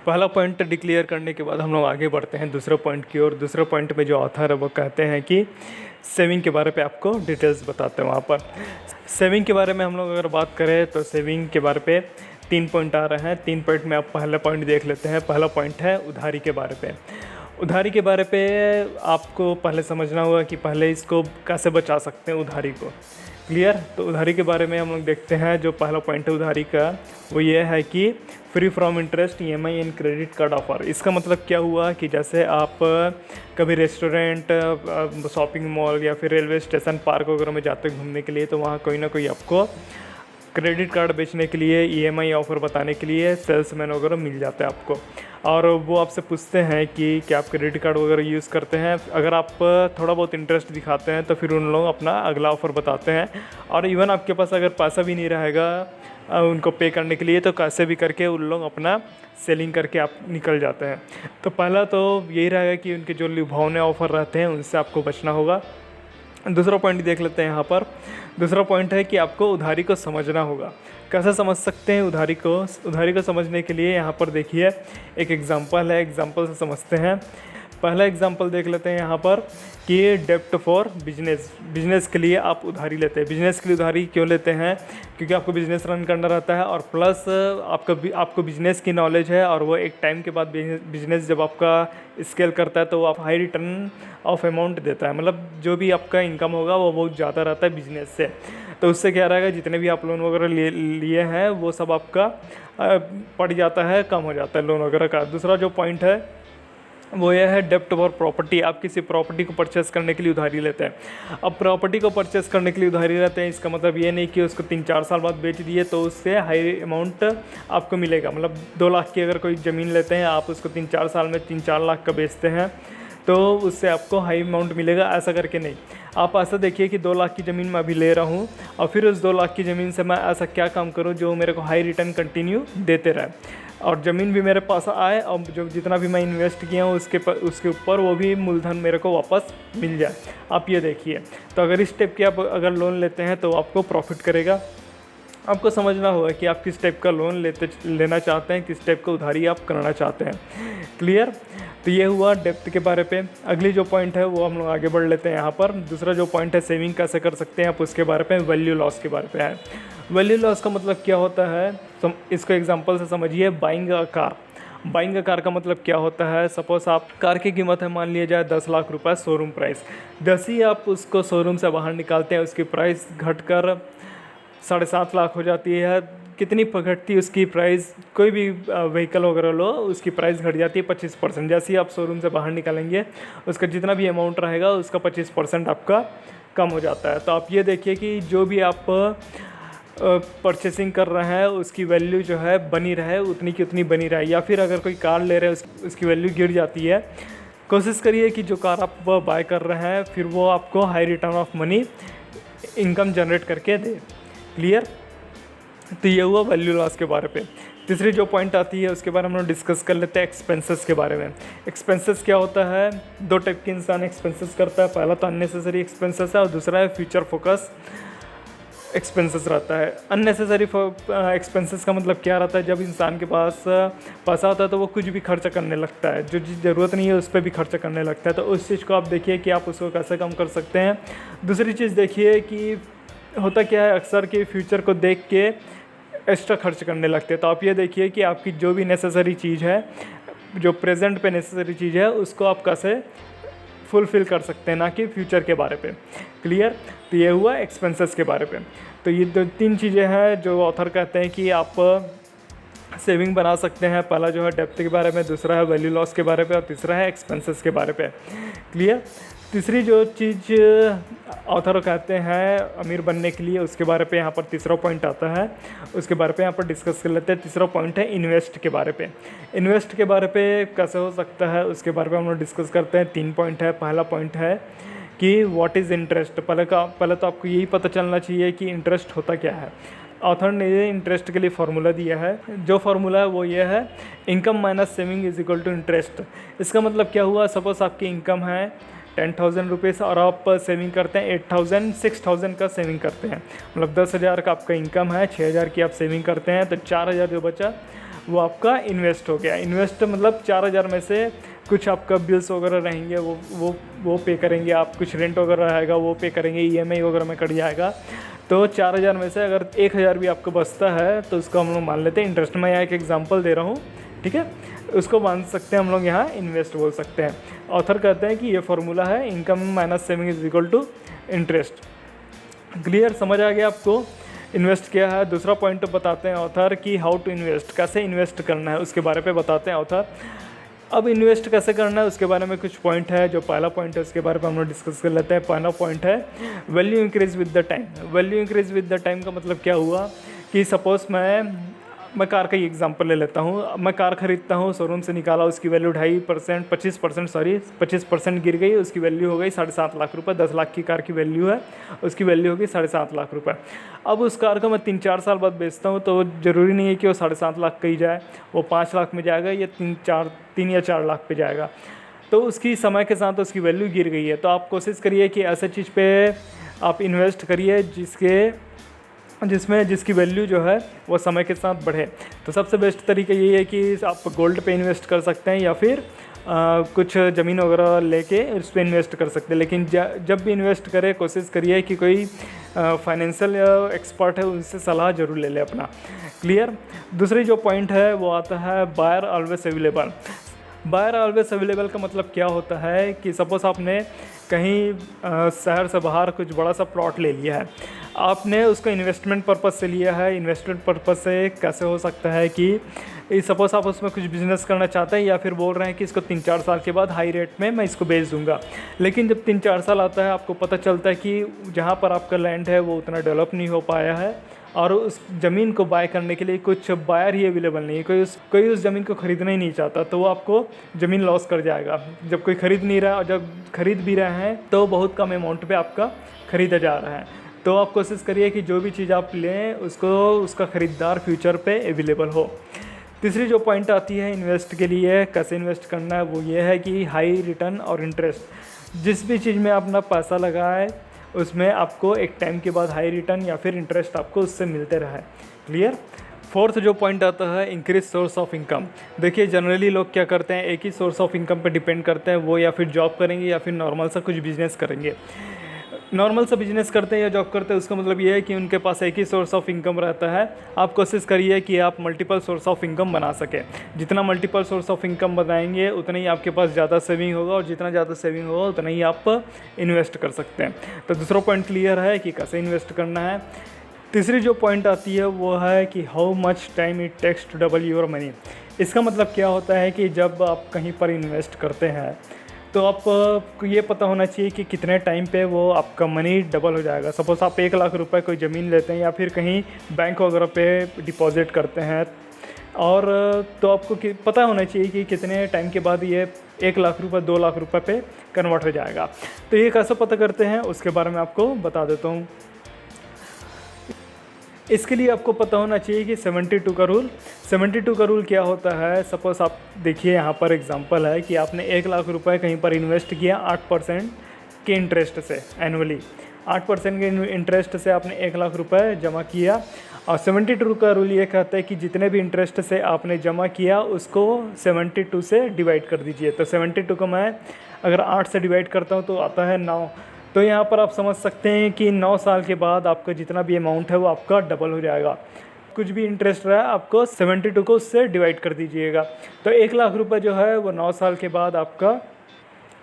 पहला point declare करने के बाद हम लोग आगे बढ़ते हैं दूसरे पॉइंट की ओर। दूसरे पॉइंट में जो ऑथर है वो कहते हैं कि सेविंग के बारे पे आपको डिटेल्स बताते हैं। वहाँ पर सेविंग के बारे में हम लोग अगर बात करें तो सेविंग के बारे पे 3 पॉइंट आ रहे हैं। 3 पॉइंट में आप पहला पॉइंट देख लेते हैं। पहला पॉइंट है उधारी के बारे पे। उधारी के बारे पे आपको पहले समझना होगा कि पहले इसको कैसे बचा सकते हैं उधारी को। क्लियर? तो उधारी के बारे में हम लोग देखते हैं। जो पहला पॉइंट है उधारी का वो ये है कि free from interest EMI and credit card offer. इसका मतलब क्या हुआ कि जैसे आप कभी रेस्टोरेंट, शॉपिंग मॉल या फिर रेलवे स्टेशन, पार्क वगैरह में जाते घूमने के लिए, तो वहाँ कोई ना कोई आपको क्रेडिट कार्ड बेचने के लिए, EMI ऑफ़र बताने के लिए सेल्समैन वगैरह मिल जाते हैं आपको। और वो आपसे पूछते हैं कि क्या आप क्रेडिट कार्ड वगैरह यूज़ करते हैं। अगर आप थोड़ा बहुत इंटरेस्ट दिखाते हैं तो फिर उन लोग अपना अगला ऑफ़र बताते हैं। और इवन आपके पास अगर पैसा भी नहीं रहेगा उनको पे करने के लिए, तो कैसे भी करके उन लोग अपना सेलिंग करके आप निकल जाते हैं। तो पहला तो यही रहेगा कि उनके जो लुभावने ऑफ़र रहते हैं उनसे आपको बचना होगा। दूसरा पॉइंट देख लेते हैं यहाँ पर। दूसरा पॉइंट है कि आपको उधारी को समझना होगा। कैसे समझ सकते हैं उधारी को? उधारी को समझने के लिए यहाँ पर देखिए एक एग्जांपल है, एग्जांपल से समझते हैं। पहला एग्जांपल देख लेते हैं यहाँ पर कि डेप्ट फॉर बिजनेस। बिजनेस के लिए आप उधारी लेते हैं। बिजनेस के लिए उधारी क्यों लेते हैं? क्योंकि आपको बिजनेस रन करना रहता है और प्लस आपको बिजनेस की नॉलेज है, और वो एक टाइम के बाद बिजनेस जब आपका स्केल करता है तो आप हाई रिटर्न ऑफ अमाउंट देता है। मतलब जो भी आपका इनकम होगा वो बहुत ज़्यादा रहता है बिजनेस से। तो उससे क्या रहेगा, जितने भी आप लोन वगैरह लिए हैं वो सब आपका पड़ जाता है, कम हो जाता है लोन वगैरह का। दूसरा जो पॉइंट है वो यह है डेप्ट फॉर प्रॉपर्टी। आप किसी प्रॉपर्टी को परचेस करने के लिए उधारी लेते हैं। अब प्रॉपर्टी को परचेस करने के लिए उधारी लेते हैं, इसका मतलब ये नहीं कि उसको 3-4 साल बाद बेच दिए तो उससे हाई अमाउंट आपको मिलेगा। मतलब 2 लाख की अगर कोई ज़मीन लेते हैं, आप उसको 3-4 साल में 3-4 लाख का बेचते हैं तो उससे आपको हाई अमाउंट मिलेगा, ऐसा करके नहीं। आप ऐसा देखिए कि 2 लाख की ज़मीन मैं अभी ले रहा हूँ और फिर उस 2 लाख की ज़मीन से मैं ऐसा क्या काम करूँ जो मेरे को हाई रिटर्न कंटिन्यू देते रहे, और ज़मीन भी मेरे पास आए, और जो जितना भी मैं इन्वेस्ट किया हूँ उसके ऊपर वो भी मूलधन मेरे को वापस मिल जाए। आप ये देखिए। तो अगर इस टाइप के आप अगर लोन लेते हैं तो आपको प्रॉफिट करेगा। आपको समझना होगा कि आप किस टाइप का लोन लेना चाहते हैं, किस टाइप का उधारी आप करना चाहते हैं। क्लियर? तो ये हुआ डेप्थ के बारे पे। अगली जो पॉइंट है वो हम लोग आगे बढ़ लेते हैं यहाँ पर। दूसरा जो पॉइंट है सेविंग कैसे कर सकते हैं आप, उसके बारे पे वैल्यू लॉस के बारे पे है। वैल्यू लॉस का मतलब क्या होता है, इसको एग्जांपल से समझिए। Buying a car. Buying a car का मतलब क्या होता है? सपोज आप कार की कीमत है मान लिया जाए 10 लाख रुपए शोरूम प्राइस। जैसे ही आप उसको शोरूम से बाहर निकालते हैं उसकी प्राइस घटकर 7.5 लाख हो जाती है। कितनी घटती है उसकी प्राइस? कोई भी व्हीकल वगैरह लो उसकी प्राइस घट जाती है 25%। जैसे ही आप शोरूम से बाहर निकालेंगे उसका जितना भी अमाउंट रहेगा उसका 25% आपका कम हो जाता है। तो आप ये देखिए कि जो भी आप परचेसिंग कर रहे हैं उसकी वैल्यू जो है बनी रहे, उतनी की उतनी बनी रहे। या फिर अगर कोई कार ले रहे हैं उसकी वैल्यू गिर जाती है, कोशिश करिए कि जो कार आप बाय कर रहे हैं फिर वो आपको high return of money income generate करके दे। क्लियर? तो ये हुआ वैल्यू लॉस के बारे पे। तीसरी जो पॉइंट आती है उसके बारे में हम डिस्कस कर लेते हैं एक्सपेंसेस के बारे में। एक्सपेंसेस क्या होता है? 2 टाइप के इंसान एक्सपेंसेस करता है। पहला तो अननेसेसरी एक्सपेंसेस है और दूसरा है फ्यूचर फोकस एक्सपेंसेस रहता है। अननेसेसरी एक्सपेंसेस का मतलब क्या रहता है? जब इंसान के पास पैसा होता है तो वो कुछ भी खर्च करने लगता है, जो चीज़ ज़रूरत नहीं है उस पर भी खर्च करने लगता है। तो उस चीज़ को आप देखिए कि आप उसको कैसे कम कर सकते हैं। दूसरी चीज़ देखिए कि होता क्या है, अक्सर कि फ्यूचर को देख के एक्स्ट्रा खर्च करने लगते हैं। तो आप ये देखिए कि आपकी जो भी नेसेसरी चीज़ है, जो प्रेजेंट पे नेसेसरी चीज़ है, उसको आप कैसे फुलफ़िल कर सकते हैं, ना कि फ्यूचर के बारे पे। क्लियर? तो ये हुआ एक्सपेंसेस के बारे पे। तो ये 2-3 चीज़ें हैं जो ऑथर कहते हैं कि आप सेविंग बना सकते हैं। पहला जो है डेप्थ के बारे में, दूसरा है वैल्यू लॉस के बारे पे और तीसरा है एक्सपेंसेस के बारे पे। क्लियर? तीसरी जो चीज़ ऑथर कहते हैं अमीर बनने के लिए, उसके बारे पे यहाँ पर तीसरा पॉइंट आता है, उसके बारे पे यहाँ पर डिस्कस कर लेते हैं। तीसरा पॉइंट है इन्वेस्ट के बारे पे। इन्वेस्ट के बारे पे कैसे हो सकता है उसके बारे में हम लोग डिस्कस करते हैं। 3 पॉइंट है। पहला पॉइंट है कि व्हाट इज़ इंटरेस्ट। पहले तो आपको यही पता चलना चाहिए कि इंटरेस्ट होता क्या है। ऑथर ने ये इंटरेस्ट के लिए फार्मूला दिया है। जो फार्मूला है वो ये है, income minus saving is equal to interest. इसका मतलब क्या हुआ? सपोज आपकी इनकम है 10,000 रुपीज़ और आप सेविंग करते हैं 6,000 का सेविंग करते हैं। मतलब 10,000 का आपका इनकम है, 6,000 की आप सेविंग करते हैं, तो 4,000 जो बचा वो आपका इन्वेस्ट हो गया। इन्वेस्ट मतलब 4,000 में से कुछ आपका बिल्स वगैरह रहेंगे वो पे करेंगे आप, कुछ रेंट वगैरह रहेगा वो पे करेंगे, EMI वगैरह में कट जाएगा। तो 4,000 में से अगर 1,000 भी आपको बचता है तो उसको हम लोग मान लेते हैं इंटरेस्ट। मैं यहाँ एक एग्जांपल दे रहा हूँ, ठीक है, उसको मान सकते हैं हम लोग यहाँ इन्वेस्ट बोल सकते हैं। ऑथर कहते हैं कि ये फार्मूला है income minus saving is equal to interest. Clear, समझ आ गया आपको इन्वेस्ट क्या है। दूसरा पॉइंट बताते हैं ऑथर कि हाउ टू इन्वेस्ट, कैसे इन्वेस्ट करना है उसके बारे में बताते हैं ऑथर। अब इन्वेस्ट कैसे करना है उसके बारे में कुछ पॉइंट है। जो पहला पॉइंट है उसके बारे में हम लोग डिस्कस कर लेते हैं। पहला पॉइंट है value increase with the time. Value increase with the time का मतलब क्या हुआ कि सपोज मैं कार का ही एग्जांपल ले लेता हूँ। मैं कार खरीदता हूँ, शोरूम से निकाला, उसकी वैल्यू 25% गिर गई, उसकी वैल्यू हो गई 7.5 लाख रुपए। 10 लाख की कार की वैल्यू है, उसकी वैल्यू होगी 7.5 लाख रुपए। अब उस कार को मैं 3-4 साल बाद बेचता हूँ तो ज़रूरी नहीं है कि वो 7.5 लाख का ही जाए, वो 5 लाख में जाएगा या 3 या 4 लाख पे जाएगा। तो उसकी समय के साथ उसकी वैल्यू गिर गई है। तो आप कोशिश करिए कि ऐसे चीज़ पे आप इन्वेस्ट करिए जिसकी वैल्यू जो है वो समय के साथ बढ़े। तो सबसे बेस्ट तरीका यही है कि आप गोल्ड पे इन्वेस्ट कर सकते हैं या फिर कुछ ज़मीन वगैरह लेके उस पर इन्वेस्ट कर सकते हैं। लेकिन जब भी इन्वेस्ट करें कोशिश करिए कि कोई फाइनेंशियल एक्सपर्ट है उनसे सलाह ज़रूर ले लें अपना। क्लियर। दूसरी जो पॉइंट है वो आता है buyer always available. Buyer always available का मतलब क्या होता है कि सपोज़ आपने कहीं शहर से बाहर कुछ बड़ा सा प्लॉट ले लिया है, आपने उसको इन्वेस्टमेंट पर्पज़ से लिया है। इन्वेस्टमेंट पर्पज़ से कैसे हो सकता है कि सपोज़ आप उसमें कुछ बिज़नेस करना चाहते हैं या फिर बोल रहे हैं कि इसको 3-4 साल के बाद हाई रेट में मैं इसको बेच दूंगा। लेकिन जब 3-4 साल आता है आपको पता चलता है कि जहाँ पर आपका लैंड है वो उतना डेवलप नहीं हो पाया है और उस ज़मीन को बाय करने के लिए कुछ बायर ही अवेलेबल नहीं है, कोई उस ज़मीन को ख़रीदना ही नहीं चाहता, तो वो आपको ज़मीन लॉस कर जाएगा। जब कोई ख़रीद नहीं रहा और जब ख़रीद भी रहे हैं तो बहुत कम अमाउंट पे आपका ख़रीदा जा रहा है। तो आप कोशिश करिए कि जो भी चीज़ आप लें उसका ख़रीदार फ्यूचर पे अवेलेबल हो। तीसरी जो पॉइंट आती है इन्वेस्ट के लिए कैसे इन्वेस्ट करना है वो ये है कि हाई रिटर्न और इंटरेस्ट। जिस भी चीज़ में आप अपना पैसा लगाए उसमें आपको एक टाइम के बाद हाई रिटर्न या फिर इंटरेस्ट आपको उससे मिलते रहे। क्लियर। फोर्थ जो पॉइंट आता है इंक्रीज सोर्स ऑफ इनकम। देखिए जनरली लोग क्या करते हैं, एक ही सोर्स ऑफ इनकम पे डिपेंड करते हैं, वो या फिर जॉब करेंगे या फिर नॉर्मल सा कुछ बिजनेस करेंगे। नॉर्मल सा बिजनेस करते हैं या जॉब करते हैं उसका मतलब ये है कि उनके पास एक ही सोर्स ऑफ इनकम रहता है। आप कोशिश करिए कि आप मल्टीपल सोर्स ऑफ इनकम बना सकें। जितना मल्टीपल सोर्स ऑफ इनकम बनाएंगे उतना ही आपके पास ज़्यादा सेविंग होगा और जितना ज़्यादा सेविंग होगा उतना ही आप इन्वेस्ट कर सकते हैं। तो दूसरा पॉइंट क्लियर है कि कैसे इन्वेस्ट करना है। तीसरी जो पॉइंट आती है वो है कि how much time it takes to double your money. इसका मतलब क्या होता है कि जब आप कहीं पर इन्वेस्ट करते हैं तो आपको ये पता होना चाहिए कि कितने टाइम पे वो आपका मनी डबल हो जाएगा। सपोज़ आप 1 लाख रुपए कोई ज़मीन लेते हैं या फिर कहीं बैंक वगैरह पे डिपॉजिट करते हैं और तो आपको पता होना चाहिए कि कितने टाइम के बाद ये 1 लाख रुपए 2 लाख रुपए पे कन्वर्ट हो जाएगा। तो ये कैसे पता करते हैं उसके बारे में आपको बता देता हूँ। इसके लिए आपको पता होना चाहिए कि 72 का रूल। 72 का रूल क्या होता है। सपोज़ आप देखिए यहाँ पर एग्जांपल है कि आपने 1 लाख रुपए कहीं पर इन्वेस्ट किया 8% के इंटरेस्ट से एनुअली। 8% के इंटरेस्ट से आपने 1 लाख रुपए जमा किया और 72 का रूल ये कहता है कि जितने भी इंटरेस्ट से आपने जमा किया उसको 72 से डिवाइड कर दीजिए। तो 72 को मैं अगर 8 से डिवाइड करता हूँ तो आता है 9। तो यहाँ पर आप समझ सकते हैं कि 9 साल के बाद आपका जितना भी अमाउंट है वो आपका डबल हो जाएगा। कुछ भी इंटरेस्ट रहा आपको 72 को उससे डिवाइड कर दीजिएगा। तो 1 लाख रुपए जो है वो 9 साल के बाद आपका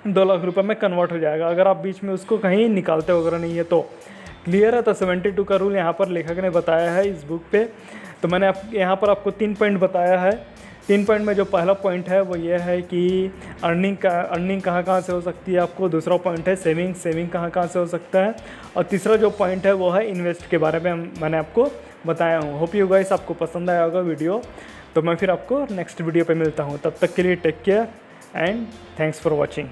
2 लाख रुपए में कन्वर्ट हो जाएगा, अगर आप बीच में उसको कहीं निकालते वगैरह नहीं है तो। क्लियर है। तो 72 का रूल यहाँ पर लेखक ने बताया है इस बुक पे। तो मैंने यहाँ पर आपको 3 पॉइंट बताया है। 3 पॉइंट में जो पहला पॉइंट है वो ये है कि अर्निंग कहाँ से हो सकती है आपको। दूसरा पॉइंट है सेविंग कहाँ से हो सकता है। और तीसरा जो पॉइंट है वो है इन्वेस्ट के बारे में मैंने आपको बताया हूँ। होप यू गाइस आपको पसंद आया होगा वीडियो। तो मैं फिर आपको नेक्स्ट वीडियो पे मिलता हूँ। तब तक के लिए take care and thanks for watching.